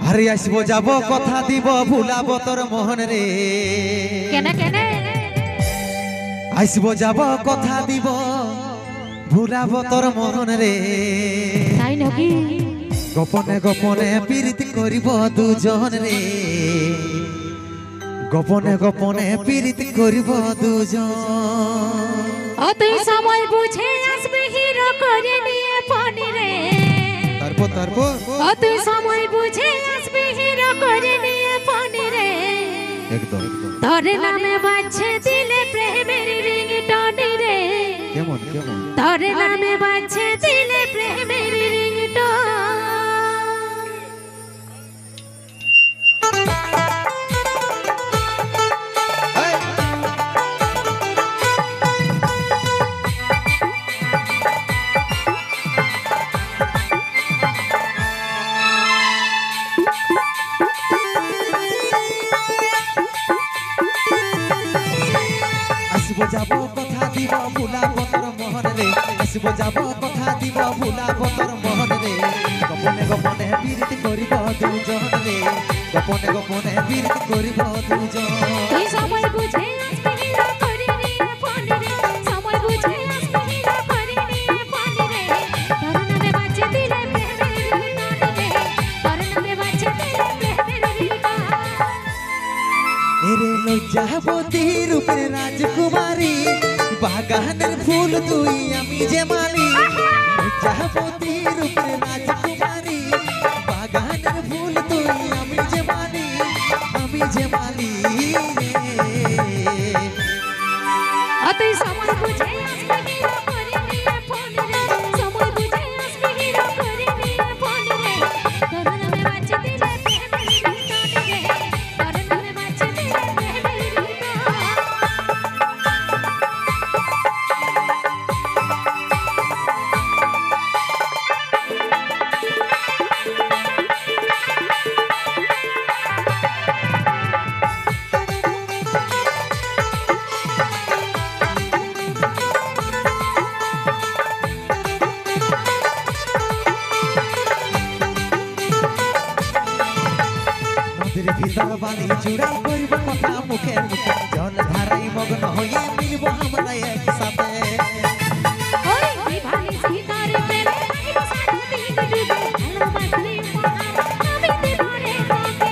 আরে আসবো যাব কথা দিব ভুলাবো তোর মোহন রে কেনে কেনে আসবো যাব কথা দিব ভুলাবো তোর মোহন রে তাই নাকি গোপনে গোপনে প্রীতি করিব দুজন রে গোপনে গোপনে প্রীতি করিব দুজন তুই সময় বুঝে আসবি হিরো করে নিয়ে পানি রে তারপর তুই সময় বুঝে আসবি হিরো করে নিয়ে পানি রে একদম তোর নামে বাজছে দিলে প্রেমের রিংটোন রে কেমন কেমন তোর নামে বাজছে দিলে প্রেমের রিংটোন আসবো যাব কথা দিব ভুলাবো তোর মোহন রে আসবো যাব কথা দিব ভুলাবো তোর মোহন রে গোপনে গোপনে প্রীতি করিব দুজন রে গোপনে গোপনে প্রীতি করিব দুজন তুই সময় বুঝে আসবি হিরো করে নিয়ে পানি রে সময় বুঝে আসবি হিরো করে নিয়ে পানি রে তোর নামে বাজছে দিলে প্রেমের রিংটোন রে তোর নামে বাজছে দিলে প্রেমের রিংটোন এরে লজ্জাবতী রূপের রাজকুমারী বাগানের ফুল তুই আমি যে মালি লজ্জাবতী রূপের রাজকুমারী বাগানের ফুল তুই আমি যে মালি রে তুই সময় বুঝে আসবি হিরো করে নিয়ে পানি রে সময় বুঝে আসবি হিরো করে নিয়ে পানি রে তোর নামে বাজছে দিলে প্রেমের রিংটোন রে তোর নামে বাজছে দিলে প্রেমের রিংটোন নদীর ভিতর বালি চূড়াই করব কথা মুখে মুখে জল ধারাই মগ্ন হয়ে মিলব আমরা একসাথে ওই দিবানি সীতার প্রেমে লাগিব সারা দিন ডুবে ভালোবাসলে মহা আমি দিবারে তোকে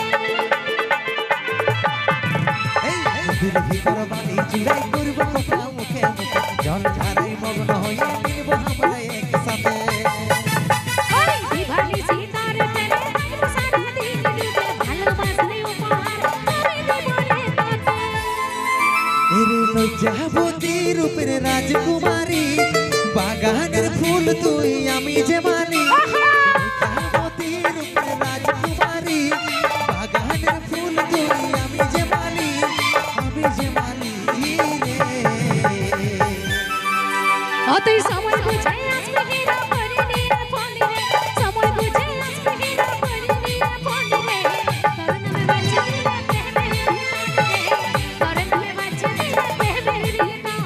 নদীর ভিতর বালি চূড়াই করব কথা মুখে মুখে জল ধারাই মগ্ন হয়ে মিলব আমরা একসাথে ওই দিবানি সীতার প্রেমে লাগিব সারা দিন ডুবে ভালোবাসলে মহা আমি দিবারে তোকে এরে লজ্জাবতী রূপের রাজকুমারী বাগানের ফুল তুই আমি যে মালি লজ্জাবতী রূপের রাজকুমারী বাগানের ফুল তুই আমি যে মালি রে তুই সময় বুঝে আসবি হিরো করে নিয়ে পানি রে সময় বুঝে আসবি হিরো করে নিয়ে পানি রে তোর নামে বাজছে দিলে প্রেমের রিংটোন রে তোর নামে বাজছে দিলে প্রেমের রিংটোন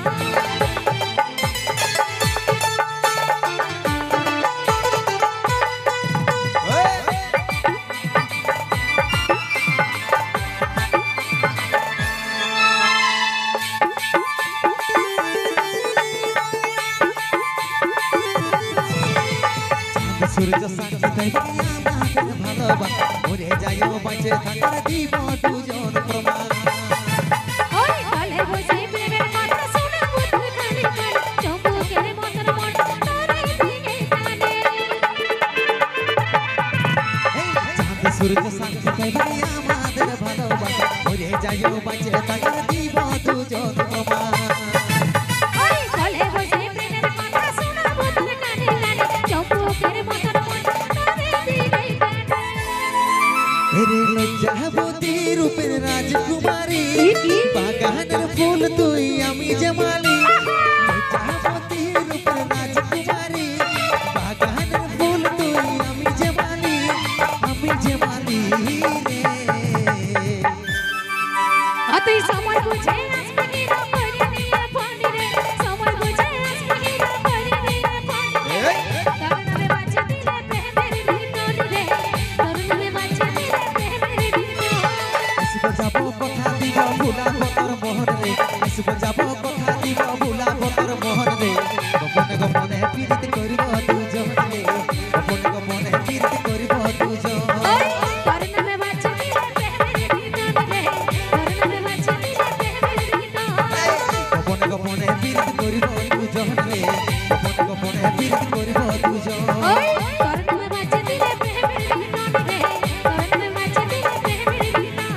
সূর্য সাক্ষী তাই আমাদের ভালোবাসা মরে যাইও বাঁচে থাকার দিব দুজন প্রমাণ ওই কালে বসে প্রেমের কথা শুনে বুঝি কানে কানে চম্পকের মতন মন তোরে দিকে টানে চাঁদ সূর্য সাক্ষী তাই আমাদের ভালোবাসা মরে যাইও বাঁচে থাকার দিব দুজন প্রমাণ ওই কালে বসে প্রেমের কথা শুনে বুঝি কানে কানে চম্পকের মতন মন তোরে দিকে টানে এরে লজ্জাবতী রূপের রাজকুমারী বাগানের ফুল তুই আমি যে মালি লজ্জাবতী রূপের রাজকুমারী বাগানের ফুল তুই আমি যে মালি রে তুই সময় বুঝে আসবি হিরো করে নিয়ে পানি রে সময় বুঝে আসবি হিরো করে নিয়ে পানি রে তোর নামে বাজছে দিলে প্রেমের রিংটোন রে তোর নামে বাজছে দিলে পীড়িত করিব দুজনে গোপনে গোপনে পীড়িত করিব দুজন ওই তোর নামে বাঁচি দিলে প্রেমের বিধান রে তোর নামে বাঁচি দিলে প্রেমের বিধান গোপনে গোপনে পীড়িত করিব দুজনে গোপনে গোপনে পীড়িত করিব দুজন ওই তোর নামে বাঁচি দিলে প্রেমের বিধান রে তোর নামে বাঁচি দিলে প্রেমের বিধান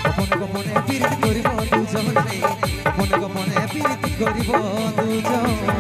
গোপনে গোপনে পীড়িত করিব দুজনে গোপনে গোপনে পীড়িত করিব দুজন